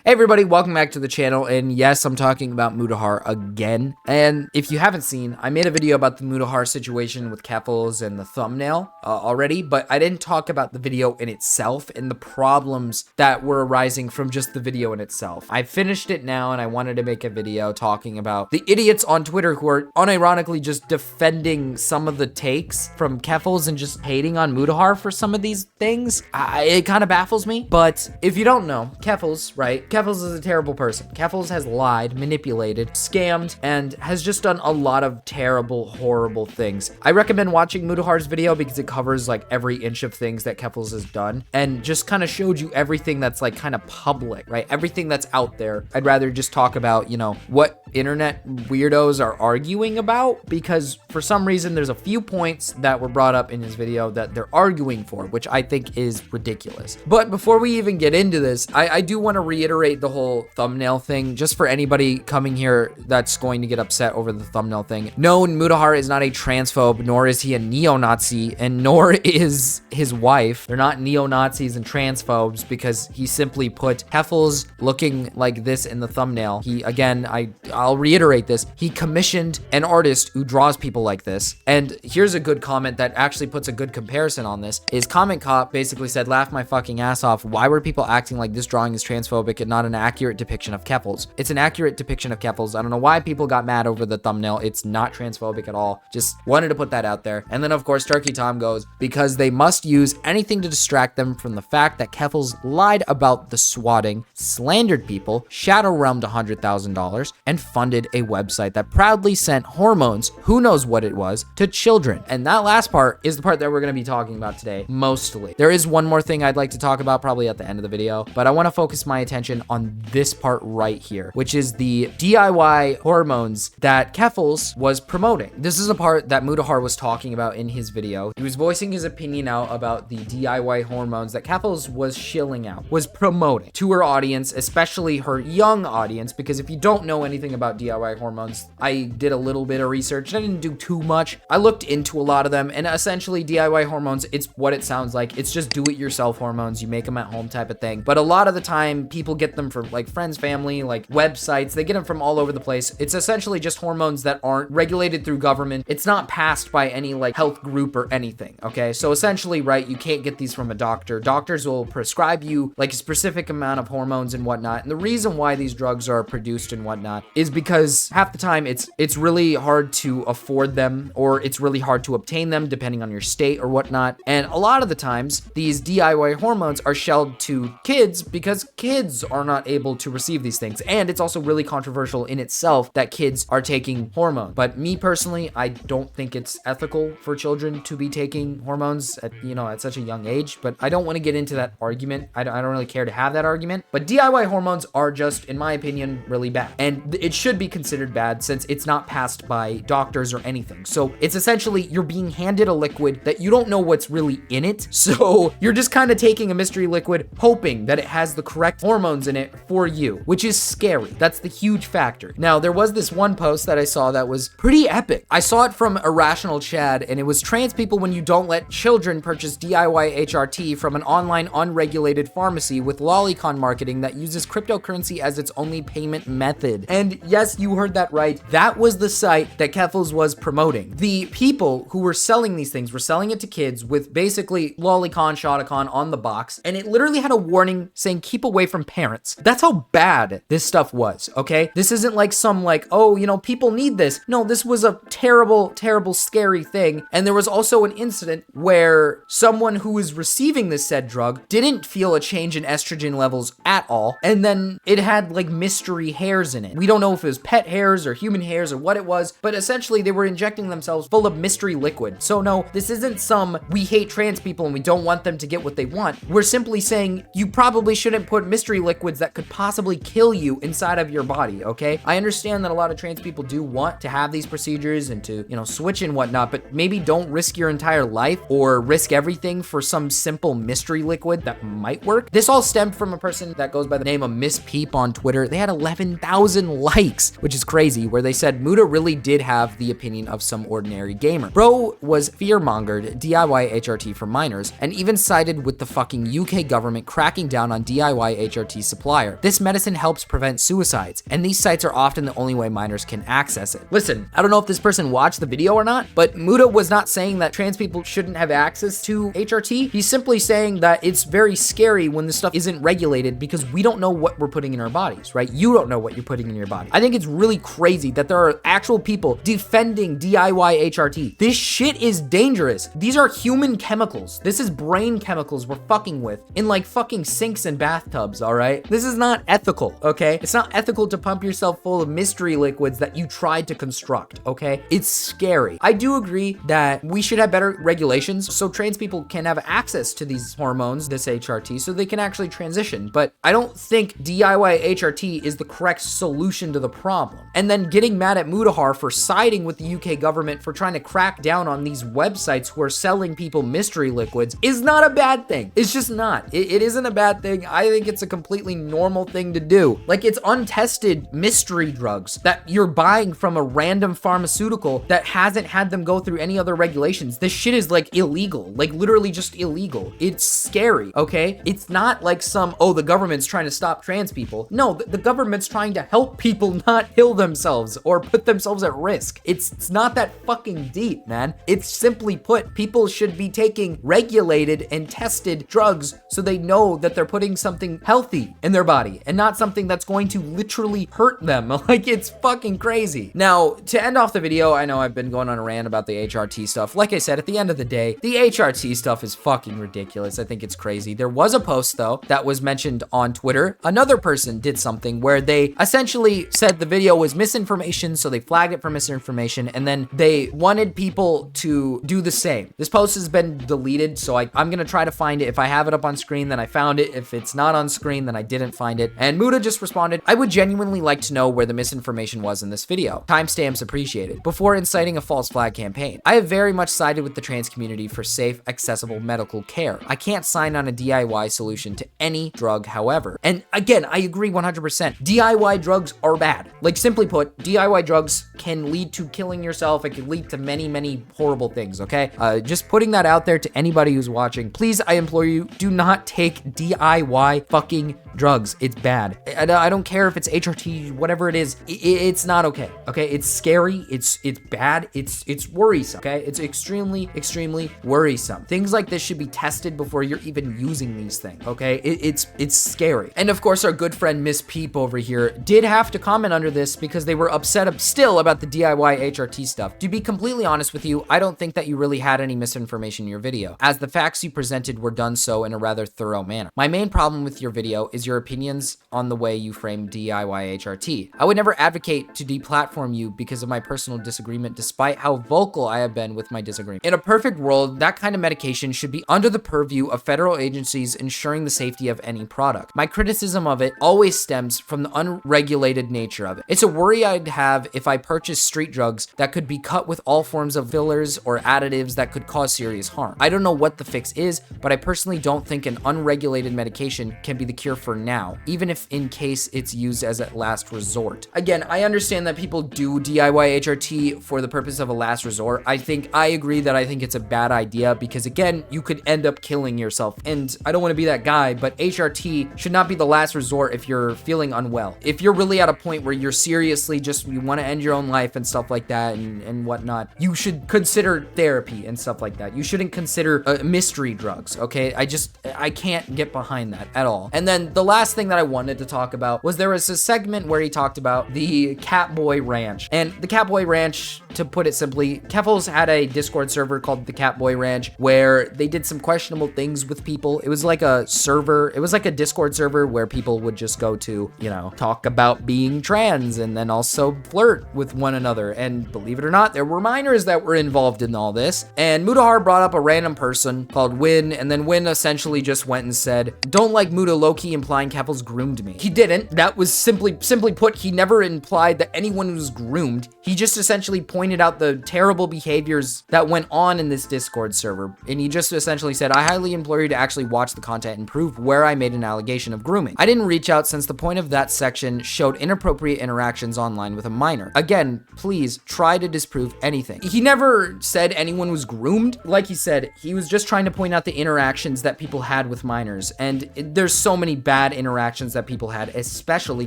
Hey everybody, welcome back to the channel, and yes, I'm talking about Mutahar again. And if you haven't seen, I made a video about the Mutahar situation with Keffals and the thumbnail already, but I didn't talk about the video in itself and the problems that were arising from just the video in itself. I finished it now, and I wanted to make a video talking about the idiots on Twitter who are unironically just defending some of the takes from Keffals and just hating on Mutahar for some of these things. It kind of baffles me, but if you don't know, Keffals, right? Keffals is a terrible person. Keffals has lied, manipulated, scammed, and has just done a lot of terrible, horrible things. I recommend watching Mutahar's video because it covers like every inch of things that Keffals has done and just kind of showed you everything that's like kind of public, right? Everything that's out there. I'd rather just talk about, you know, what internet weirdos are arguing about, because for some reason there's a few points that were brought up in his video that they're arguing for, which I think is ridiculous. But before we even get into this, I do want to reiterate the whole thumbnail thing, just for anybody coming here that's going to get upset over the thumbnail thing. No, Mutahar is not a transphobe, nor is he a neo-Nazi, and nor is his wife. They're not neo-Nazis and transphobes because he simply put Keffals looking like this in the thumbnail. He, again, I'll reiterate this, he commissioned an artist who draws people like this. And here's a good comment that actually puts a good comparison on this, is Comment Cop basically said, laugh my fucking ass off. Why were people acting like this drawing is transphobic and not an accurate depiction of Keffals? It's an accurate depiction of Keffals. I don't know why people got mad over the thumbnail. It's not transphobic at all. Just wanted to put that out there. And then of course, Turkey Tom goes, because they must use anything to distract them from the fact that Keffals lied about the swatting, slandered people, shadow realmed $100,000, and funded a website that proudly sent hormones, who knows what it was, to children. And that last part is the part that we're going to be talking about today, mostly. There is one more thing I'd like to talk about probably at the end of the video, but I want to focus my attention on this part right here, which is the DIY hormones that Keffals was promoting. This is a part that Mutahar was talking about in his video. He was voicing his opinion out about the DIY hormones that Keffals was shilling out, was promoting to her audience, especially her young audience, because if you don't know anything about DIY hormones, I did a little bit of research. I didn't do too much. I looked into a lot of them, and essentially DIY hormones, it's what it sounds like. It's just do-it-yourself hormones. You make them at home type of thing. But a lot of the time, people get them from like friends, family, like websites. They get them from all over the place. It's essentially just hormones that aren't regulated through government. It's not passed by any like health group or anything, okay? So essentially, right, you can't get these from a doctor. Doctors will prescribe you like a specific amount of hormones and whatnot. And the reason why these drugs are produced and whatnot is because half the time it's really hard to afford them, or it's really hard to obtain them depending on your state or whatnot. And a lot of the times these DIY hormones are shelled to kids because kids are not able to receive these things. And it's also really controversial in itself that kids are taking hormones. But me personally, I don't think it's ethical for children to be taking hormones at, you know, at such a young age, but I don't want to get into that argument. I don't really care to have that argument, but DIY hormones are just, in my opinion, really bad. And it should be considered bad since it's not passed by doctors or anything. So it's essentially, you're being handed a liquid that you don't know what's really in it. So you're just kind of taking a mystery liquid, hoping that it has the correct hormones in it for you, which is scary. That's the huge factor. Now, there was this one post that I saw that was pretty epic. I saw it from Irrational Chad, and it was trans people when you don't let children purchase DIY HRT from an online unregulated pharmacy with lolicon marketing that uses cryptocurrency as its only payment method. And yes, you heard that right. That was the site that Keffals was promoting. The people who were selling these things were selling it to kids with basically lolicon, shotacon on the box, and it literally had a warning saying keep away from parents. That's how bad this stuff was, okay? This isn't like some like, oh, you know, people need this. No, this was a terrible, terrible, scary thing. And there was also an incident where someone who was receiving this said drug didn't feel a change in estrogen levels at all. And then it had like mystery hairs in it. We don't know if it was pet hairs or human hairs or what it was, but essentially they were injecting themselves full of mystery liquid. So no, this isn't some we hate trans people and we don't want them to get what they want. We're simply saying you probably shouldn't put mystery liquids that could possibly kill you inside of your body, okay? I understand that a lot of trans people do want to have these procedures and to, you know, switch and whatnot, but maybe don't risk your entire life or risk everything for some simple mystery liquid that might work. This all stemmed from a person that goes by the name of Miss Peep on Twitter. They had 11,000 likes, which is crazy, where they said Muta really did have the opinion of some ordinary gamer. Bro was fear-mongered DIY HRT for minors and even sided with the fucking UK government cracking down on DIY HRT supplier. This medicine helps prevent suicides, and these sites are often the only way minors can access it. Listen, I don't know if this person watched the video or not, but Muta was not saying that trans people shouldn't have access to HRT. He's simply saying that it's very scary when this stuff isn't regulated because we don't know what we're putting in our bodies, right? You don't know what you're putting in your body. I think it's really crazy that there are actual people defending DIY HRT. This shit is dangerous. These are human chemicals. This is brain chemicals we're fucking with in like fucking sinks and bathtubs, all right? This is not ethical, okay? It's not ethical to pump yourself full of mystery liquids that you tried to construct, okay? It's scary. I do agree that we should have better regulations so trans people can have access to these hormones, this HRT, so they can actually transition. But I don't think DIY HRT is the correct solution to the problem. And then getting mad at Mutahar for siding with the UK government for trying to crack down on these websites who are selling people mystery liquids is not a bad thing. It's just not. It isn't a bad thing. I think it's a completely normal thing to do. Like, it's untested mystery drugs that you're buying from a random pharmaceutical that hasn't had them go through any other regulations. This shit is like illegal, like literally just illegal. It's scary, okay? It's not like some, oh, the government's trying to stop trans people. No, the government's trying to help people not kill themselves or put themselves at risk. It's not that fucking deep, man. It's simply put, people should be taking regulated and tested drugs so they know that they're putting something healthy in their body and not something that's going to literally hurt them. Like, it's fucking crazy. Now, to end off the video, I know I've been going on a rant about the HRT stuff. Like I said, at the end of the day, the HRT stuff is fucking ridiculous. I think it's crazy. There was a post, though, that was mentioned on Twitter. Another person did something where they essentially said the video was misinformation, so they flagged it for misinformation, and then they wanted people to do the same. This post has been deleted, so I'm gonna try to find it. If I have it up on screen, then I found it. If it's not on screen, then I didn't find it. And Muta just responded, "I would genuinely like to know where the misinformation was in this video. Timestamps appreciated. Before inciting a false flag campaign. I have very much sided with the trans community for safe, accessible medical care. I can't sign on a DIY solution to any drug, however." And again, I agree 100%. DIY drugs are bad. Like, simply put, DIY drugs can lead to killing yourself. It can lead to many, many horrible things, okay? Just putting that out there to anybody who's watching. Please, I implore you, do not take DIY fucking drugs. It's bad. I don't care if it's HRT, whatever it is. It's not okay, okay? It's scary. It's bad. It's worrisome, okay? It's extremely, extremely worrisome. Things like this should be tested before you're even using these things, okay? It's scary. And of course, our good friend Miss Peep over here did have to comment under this because they were upset still about the DIY HRT stuff. To be completely honest with you, I don't think that you really had any misinformation in your video, as the facts you presented were done so in a rather thorough manner. My main problem with your video is your opinions on the way you frame DIY HRT. I would never advocate to deplatform you because of my personal disagreement, despite how vocal I have been with my disagreement. In a perfect world, that kind of medication should be under the purview of federal agencies ensuring the safety of any product. My criticism of it always stems from the unregulated nature of it. It's a worry I'd have if I purchased street drugs that could be cut with all forms of fillers or additives that could cause serious harm. I don't know what the fix is, but I personally don't think an unregulated medication can be the cure for now, even if in case it's used as a last resort. Again, I understand that people do DIY HRT for the purpose of a last resort. I agree that I think it's a bad idea because, again, you could end up killing yourself. And I don't want to be that guy, but HRT should not be the last resort if you're feeling unwell. If you're really at a point where you're seriously you want to end your own life and stuff like that and whatnot, you should consider therapy and stuff like that. You shouldn't consider mystery drugs, okay? I can't get behind that at all. And then the last thing that I wanted to talk about was there was a segment where he talked about the Catboy Ranch. And the Catboy Ranch, to put it simply, Keffals had a Discord server called the Catboy Ranch where they did some questionable things with people. It was like a server, it was like a Discord server where people would just go to, you know, talk about being trans and then also flirt with one another. And believe it or not, there were minors that were involved in all this. And Mutahar brought up a random person called Win, and then Win essentially just went and said, "Don't like Muta, low-key implying Keffals groomed me." He didn't. That was simply put, he never implied that anyone was groomed. He just essentially pointed out the terrible behaviors that went on in this Discord server. And he just essentially said, I highly implore you to actually watch the content and prove where I made an allegation of grooming. I didn't reach out since the point of that section showed inappropriate interactions online with a minor. Again, please try to disprove anything. He never said anyone was groomed. Like he said, he was just trying to point out the interactions that people had with minors. And there's so many bad interactions that people had, especially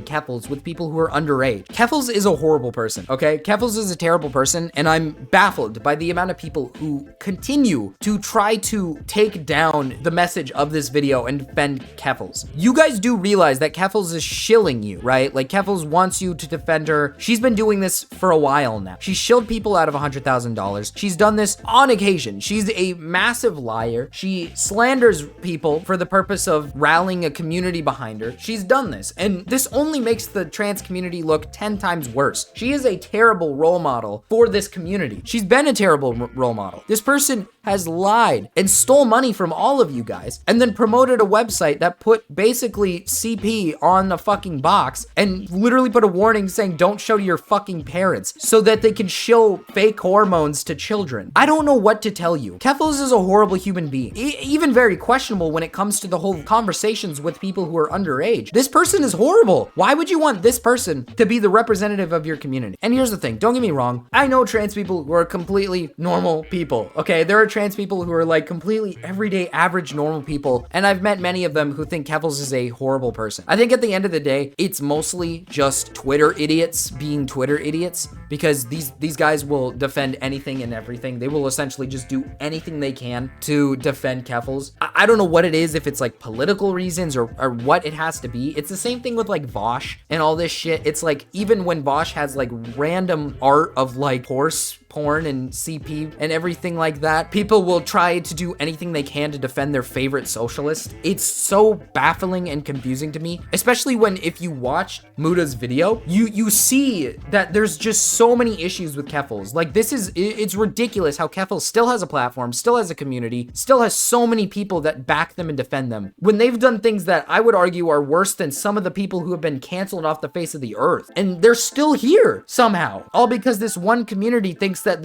Keffals, with people who are underage. Keffals is a horrible person, okay? Keffals is a terrible person, and I'm baffled by the amount of people who continue to try to take down the message of this video and defend Keffals. You guys do realize that Keffals is shilling you, right? Like, Keffals wants you to defend her. She's been doing this for a while now. She shilled people out of $100,000. She's done this on occasion. She's a massive liar. She slanders people for the purpose of rallying a community behind her. She's done this, and this only makes the trans community look 10 times worse. She is a terrible role model for this community. She's been a terrible role model. This person has lied and stole money from all of you guys, and then promoted a website that put basically CP on the fucking box and literally put a warning saying don't show to your fucking parents so that they can show fake hormones to children. I don't know what to tell you. Keffals is a horrible human being, even very questionable when it comes to the whole conversations with people who are underage. This person is horrible. Why would you want this person to be the representative of your community? And here's the thing, don't get me wrong. I know trans people who are completely normal people, okay? There are trans people who are like completely everyday, average, normal people, and I've met many of them who think Keffals is a horrible person. I think at the end of the day, it's mostly just Twitter idiots being Twitter idiots, because these guys will defend anything and everything. They will essentially just do anything they can to defend Keffals. I don't know what it is, if it's like political reasons or what it has to be. It's the same thing with like vaush and all this shit. It's like, even when vaush has like random art of like horse porn and CP and everything like that, people will try to do anything they can to defend their favorite socialist. It's so baffling and confusing to me, especially when, if you watch Muta's video, you see that there's just so many issues with Keffals. Like, it's ridiculous how Keffals still has a platform, still has a community, still has so many people that back them and defend them, when they've done things that I would argue are worse than some of the people who have been canceled off the face of the earth. And they're still here somehow, all because this one community thinks that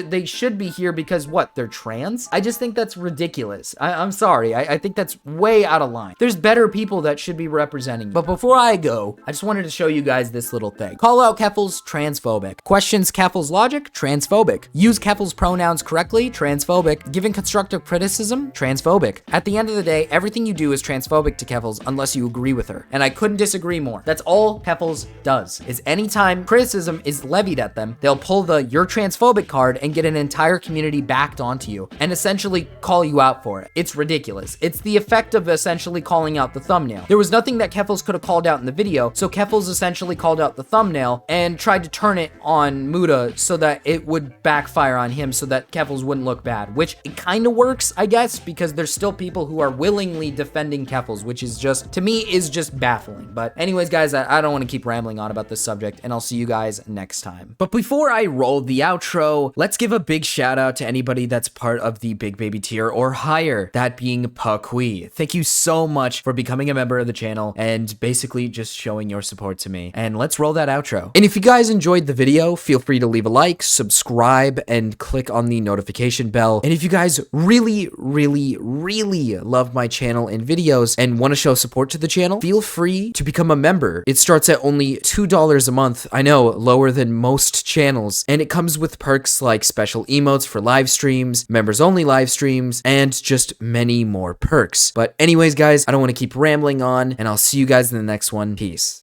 they should be here because what? They're trans? I just think that's ridiculous. I'm sorry. I think that's way out of line. There's better people that should be representing you. But before I go, I just wanted to show you guys this little thing. Call out Keffals, transphobic. Questions Keffals' logic, transphobic. Use Keffals' pronouns correctly, transphobic. Giving constructive criticism, transphobic. At the end of the day, everything you do is transphobic to Keffals unless you agree with her. And I couldn't disagree more. That's all Keffals does, is anytime criticism is levied at them, they'll pull the "you're transphobic" card and get an entire community backed onto you and essentially call you out for it. It's ridiculous. It's the effect of essentially calling out the thumbnail. There was nothing that Keffals could have called out in the video, so Keffals essentially called out the thumbnail and tried to turn it on Muta so that it would backfire on him, so that Keffals wouldn't look bad, which it kind of works, I guess, because there's still people who are willingly defending Keffals, which is just, to me, is just baffling. But anyways, guys, I don't want to keep rambling on about this subject, and I'll see you guys next time. But before I roll the outro, let's give a big shout out to anybody that's part of the Big Baby tier or higher, that being Pakui. Thank you so much for becoming a member of the channel and basically just showing your support to me. And let's roll that outro. And if you guys enjoyed the video, feel free to leave a like, subscribe, and click on the notification bell. And if you guys really, really, really love my channel and videos and want to show support to the channel, feel free to become a member. It starts at only $2 a month. I know, lower than most channels, and it comes with perks like special emotes for live streams, members only live streams, and just many more perks. But anyways, guys, I don't want to keep rambling on, and I'll see you guys in the next one. Peace.